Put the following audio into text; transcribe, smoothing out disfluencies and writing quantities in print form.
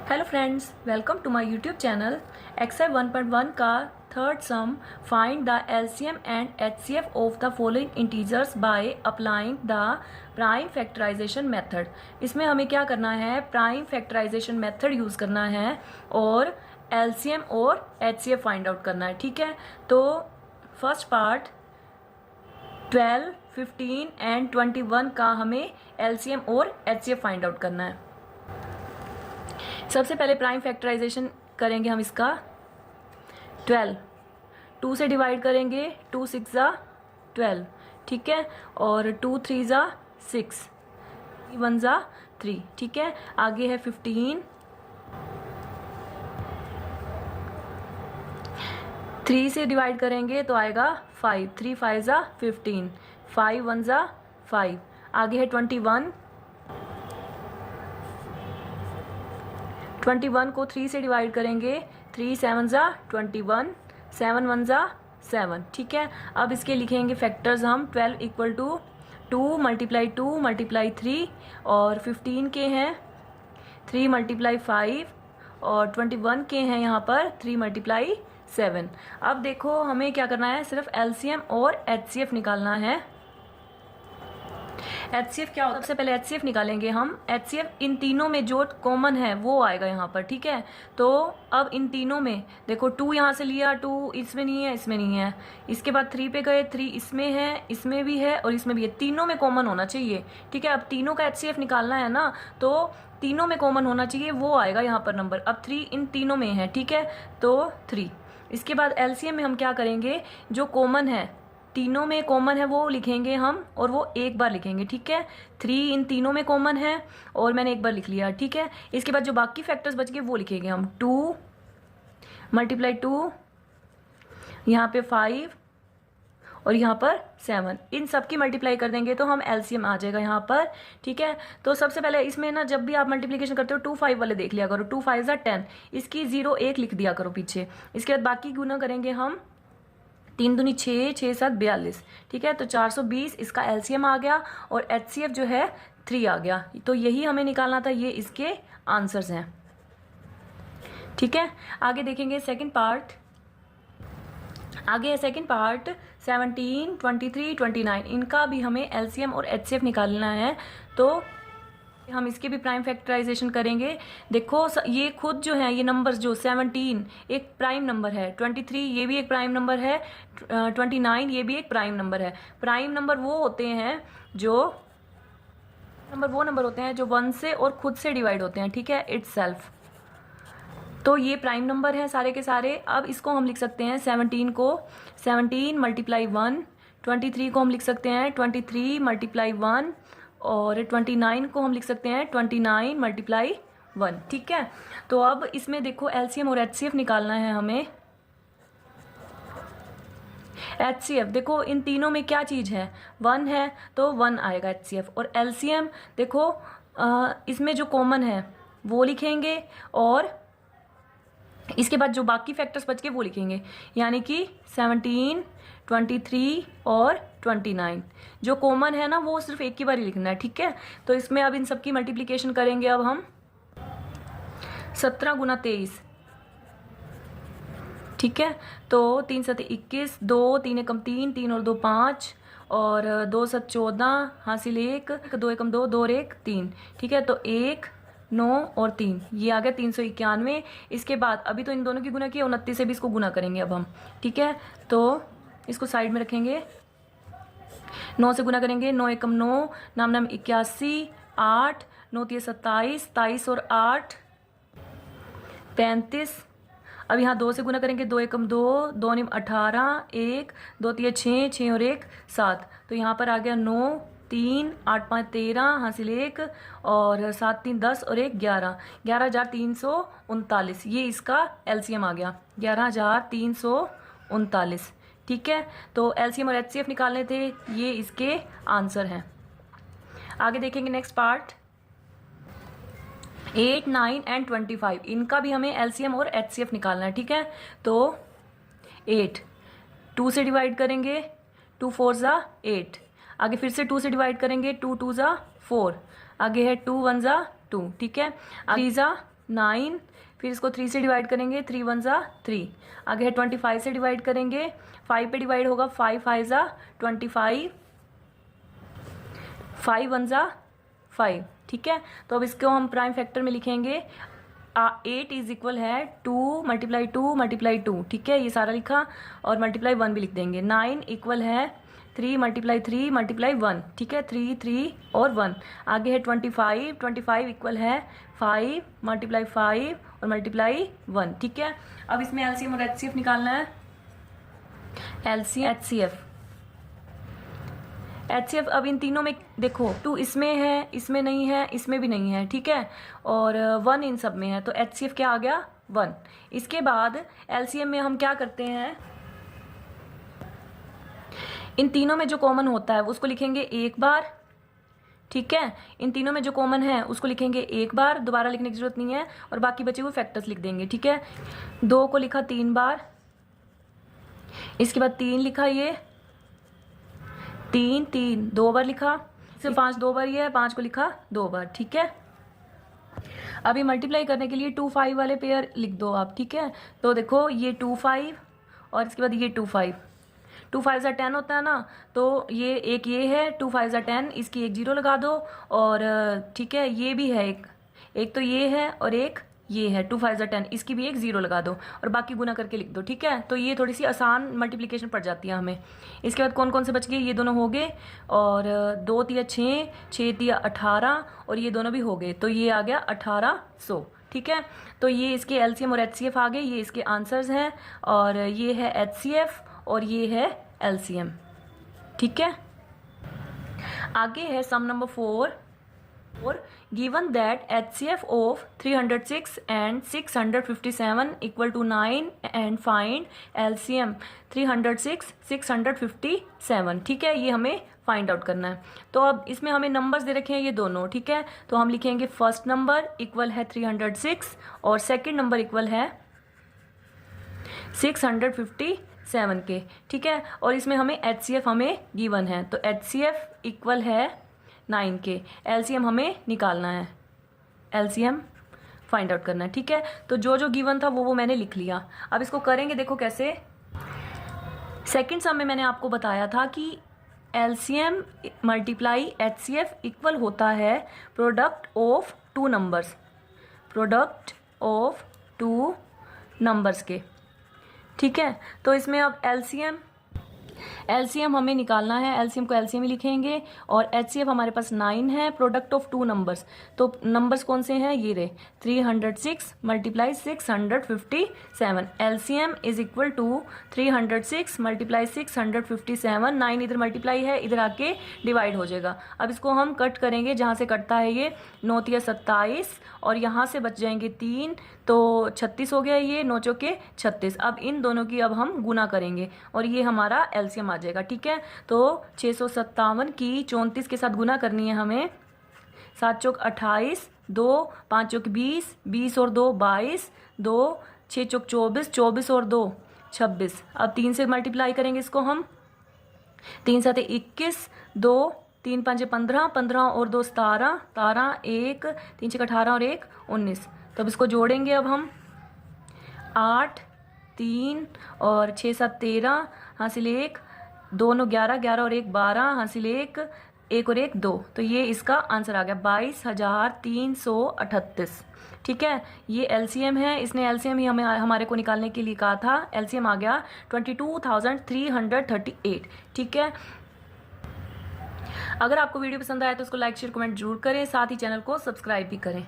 Hello friends, welcome to my YouTube channel. Exercise 1.1 का third sum, find the LCM and HCF of the following integers by applying the prime factorisation method. इसमें हमें क्या करना है, prime factorisation method use करना है और LCM और एचसीएफ फाइंड आउट करना है। ठीक है, तो फर्स्ट पार्ट 12, 15 एंड 21 का हमें एलसीएम और एचसीएफ फाइंड आउट करना है। सबसे पहले प्राइम फैक्टराइजेशन करेंगे हम इसका। 12 2 से डिवाइड करेंगे, 2 6 ज़ा 12, ठीक है, और 2 3 ज़ा 6, 1 ज़ा 3, ठीक है। आगे है 15, 3 से डिवाइड करेंगे तो आएगा 5, 3 5 ज़ा 15, 5 1 ज़ा 5। आगे है 21, 21 को 3 से डिवाइड करेंगे, 3 7 ज़ा 21, 7 1 ज़ा 7, ठीक है। अब इसके लिखेंगे फैक्टर्स हम। 12 इक्वल टू 2 मल्टीप्लाई 2 मल्टीप्लाई 3, और 15 के हैं 3 मल्टीप्लाई 5, और 21 के हैं यहाँ पर 3 मल्टीप्लाई 7। अब देखो हमें क्या करना है, सिर्फ एलसीएम और एचसीएफ निकालना है। एचसीएफ क्या होता है, सबसे पहले एचसीएफ निकालेंगे हम। एचसीएफ इन तीनों में जो कॉमन है वो आएगा यहाँ पर, ठीक है। तो अब इन तीनों में देखो, 2 यहाँ से लिया, 2 इसमें नहीं है, इसमें नहीं है। इसके बाद 3 पे गए, 3 इसमें है, इसमें भी है और इसमें भी है। तीनों में कॉमन होना चाहिए, ठीक है। अब तीनों का एचसीएफ निकालना है ना, तो तीनों में कॉमन होना चाहिए, वो आएगा यहाँ पर नंबर। अब 3 इन तीनों में है, ठीक है, तो 3। इसके बाद एलसीएम में हम क्या करेंगे, जो कॉमन है, तीनों में कॉमन है वो लिखेंगे हम, और वो एक बार लिखेंगे, ठीक है। 3 इन तीनों में कॉमन है और मैंने एक बार लिख लिया, ठीक है। इसके बाद जो बाकी फैक्टर्स बच गए वो लिखेंगे हम। 2 मल्टीप्लाई 2, यहाँ पे 5 और यहाँ पर 7, इन सब की मल्टीप्लाई कर देंगे तो हम एलसीएम आ जाएगा यहाँ पर, ठीक है। तो सबसे पहले इसमें ना, जब भी आप मल्टीप्लिकेशन करते हो 2 5 वाले देख लिया करो। 2 5 10, इसकी 0 1 लिख दिया करो पीछे। इसके बाद बाकी गुना करेंगे हम। 3 दूनी 6, 6 7 42, ठीक है। तो 420 इसका एलसीएम आ गया और एचसीएफ जो है 3 आ गया। तो यही हमें निकालना था, ये इसके आंसर्स हैं, ठीक है। आगे देखेंगे सेकंड पार्ट। आगे है सेकंड पार्ट 17, 23, 29, इनका भी हमें एलसीएम और एचसीएफ निकालना है। तो हम इसके भी प्राइम फैक्टराइजेशन करेंगे। देखो ये खुद जो है, ये नंबर्स जो 17 एक प्राइम नंबर है, 23 ये भी एक प्राइम नंबर है, 29 ये भी एक प्राइम नंबर है। प्राइम नंबर वो होते हैं जो 1 से और खुद से डिवाइड होते हैं, ठीक है, इटसेल्फ। तो ये प्राइम नंबर हैं सारे के सारे। अब इसको हम लिख सकते हैं 17 को 17 मल्टीप्लाई 1, 23 को हम लिख सकते हैं 23 मल्टीप्लाई 1, और 29 को हम लिख सकते हैं 29 मल्टीप्लाई 1, ठीक है। तो अब इसमें देखो एलसीएम और एचसीएफ निकालना है हमें। एचसीएफ देखो इन तीनों में क्या चीज है, 1 है तो 1 आएगा एचसीएफ। और एलसीएम देखो इसमें जो कॉमन है वो लिखेंगे, और इसके बाद जो बाकी फैक्टर्स बच के वो लिखेंगे, यानी कि 17 23 और 29। जो कॉमन है ना वो सिर्फ एक ही बार ही लिखना है, ठीक है। तो इसमें अब इन सब की मल्टीप्लिकेशन करेंगे अब हम। 17 गुना 23, ठीक है। तो 3 7 21, 2 3 एकम 3, 3 और 2 5, और 2 7 14, हासिल 1, 2 एकम 2, 2 और 1 3, ठीक है। तो 1 9 और 3, ये आ गया 391। इसके बाद अभी तो इन दोनों की गुना किया, 29 से भी इसको गुना करेंगे अब हम, ठीक है। तो इसको साइड में रखेंगे, 9 से गुना करेंगे, 9 एकम 9, नाम नाम 81, 8 9 3 27, 27 और 8 35। अब यहाँ 2 से गुना करेंगे, 2 एकम 2, 2 निम 18, 1 2 3 6, 6 और 1 7। तो यहाँ पर आ गया 9 3 8 5 13, हासिल 1, और 7 3 10 और 1 11, 11,339। ये इसका एलसीएम आ गया, 11,339, ठीक है। तो एलसीएम और एचसीएफ निकालने थे, ये इसके आंसर हैं। आगे देखेंगे नेक्स्ट पार्ट 8 9 एंड 25, इनका भी हमें एलसीएम और एचसीएफ निकालना है, ठीक है। तो 8 2 से डिवाइड करेंगे, 2 4 ज़ा 8। आगे फिर से 2 से डिवाइड करेंगे, 2 2 ज़ा 4। आगे है 2 1 ज़ा 2, ठीक है। 3 ज़ा 9, फिर इसको 3 से डिवाइड करेंगे, 3 1 ज़ा 3, आगे है 25 से डिवाइड करेंगे, 5 पे डिवाइड होगा, 5 5 ज़ा 25, 5 1 ज़ा 5, ठीक है। तो अब इसको हम प्राइम फैक्टर में लिखेंगे, 8 इज इक्वल है 2 मल्टीप्लाई 2, ठीक है, ये सारा लिखा, और मल्टीप्लाई 1 भी लिख देंगे। 9 इक्वल है 3 मल्टीप्लाई 3 मल्टीप्लाई 1, ठीक है, 3 3 और 1, आगे है 25 इक्वल है 5 मल्टीप्लाई 5 और मल्टीप्लाई 1, ठीक है। अब इसमें एलसीएम और एचसीएफ निकालना है। एलसीएम एचसीएफ अब इन तीनों में देखो 2 इसमें है, इसमें नहीं है, इसमें भी नहीं है, ठीक है, और 1 इन सब में है, तो एचसीएफ क्या आ गया 1। इसके बाद एलसीएम में हम क्या करते हैं, इन तीनों में जो कॉमन होता है उसको लिखेंगे एक बार, ठीक है, इन तीनों में जो कॉमन है उसको लिखेंगे एक बार, दोबारा लिखने की जरूरत नहीं है, और बाकी बचे हुए फैक्टर्स लिख देंगे, ठीक है। 2 को लिखा 3 बार, इसके बाद 3 लिखा, ये 3 3 2 बार लिखा, सिर्फ 5 2 बार ये है, 5 को लिखा 2 बार, ठीक है। अभी मल्टीप्लाई करने के लिए 2 5 वाले पेयर लिख दो आप, ठीक है। तो देखो ये 2 5 और इसके बाद ये 2 5, 2 5 ज़ा 10 होता है ना, तो ये है 2 5 ज़ा 10, इसकी एक 0 लगा दो, और ठीक है ये भी है एक तो ये है और एक ये है 2 5 ज़ा 10, इसकी भी एक 0 लगा दो, और बाकी गुना करके लिख दो, ठीक है। तो ये थोड़ी सी आसान मल्टीप्लिकेशन पड़ जाती है हमें। इसके बाद कौन कौन से बच गए, ये दोनों हो गए, और 2 तिया 6, 6 तिया 18, और ये दोनों भी हो गए, तो ये आ गया 1800, ठीक है। तो ये इसके एलसीएम और एचसीएफ आ गए, ये इसके आंसर्स हैं, और ये है एचसीएफ और ये है एलसीएम, ठीक है। आगे है सम number 4, given that HCF of 306 and 657 equal to 9 and find LCM 306 657, ठीक है, ये हमें फाइंड आउट करना है। तो अब इसमें हमें नंबर्स दे रखे हैं ये दोनों, ठीक है, तो हम लिखेंगे फर्स्ट नंबर इक्वल है 306 और सेकंड नंबर इक्वल है 657 के, ठीक है। और इसमें हमें HCF हमें गिवन है, तो HCF इक्वल है 9 के, एलसीएम हमें निकालना है, एलसीएम फाइंड आउट करना है, ठीक है। तो जो जो गिवन था वो मैंने लिख लिया। अब इसको करेंगे, देखो कैसे। सेकंड सम में मैंने आपको बताया था कि एलसीएम मल्टीप्लाई एचसीएफ इक्वल होता है product of 2 numbers, product of 2 numbers के, ठीक है। तो इसमें अब एलसीएम हमें निकालना है, एलसीएम को एलसीएम ही लिखेंगे, और एचसीएफ हमारे पास 9 है, प्रोडक्ट ऑफ 2 नंबर्स, तो नंबर्स कौन से हैं, ये रहे 306 multiply 657, LCM is equal to 306 multiply 657, 9 इधर मल्टीप्लाई है, इधर आके डिवाइड हो जाएगा। अब इसको हम कट करेंगे, जहाँ से कटता है ये 9 तिया 27, और यहाँ से बच जाएंगे 3, तो 36 हो गया, ये 9 चौके 36। अब इन दोनों की अब हम गुना करेंगे और ये हमारा एलसीएम आ जाएगा, ठीक है। तो 657 की 34 के साथ गुना करनी है हमें, 7 चौक 28, 2 5 चौक 20, 20 और 2 22, 2 6 चौक 24, 24 और 2 26। अब 3 से मल्टीप्लाई करेंगे इसको हम, 3 7 21, 2 3 5 15, 15 और 2 17, 17 1 3 6 18 और 1 19। तो अब इसको जोड़ेंगे, अब हम 8 3 और 6 7 13, हासिल 1, 2 9 11, 11 और 1 12, हासिल 1, 1 और 1 2। तो ये इसका आंसर आ गया 22,338, ठीक है। ये एलसीएम है, इसने एलसीएम ही हमारे को निकालने के लिए कहा था, एलसीएम आ गया 22,338, ठीक है। अगर आपको वीडियो पसंद आया तो उसको लाइक शेयर कमेंट जरूर करें, साथ ही चैनल को सब्सक्राइब भी करें।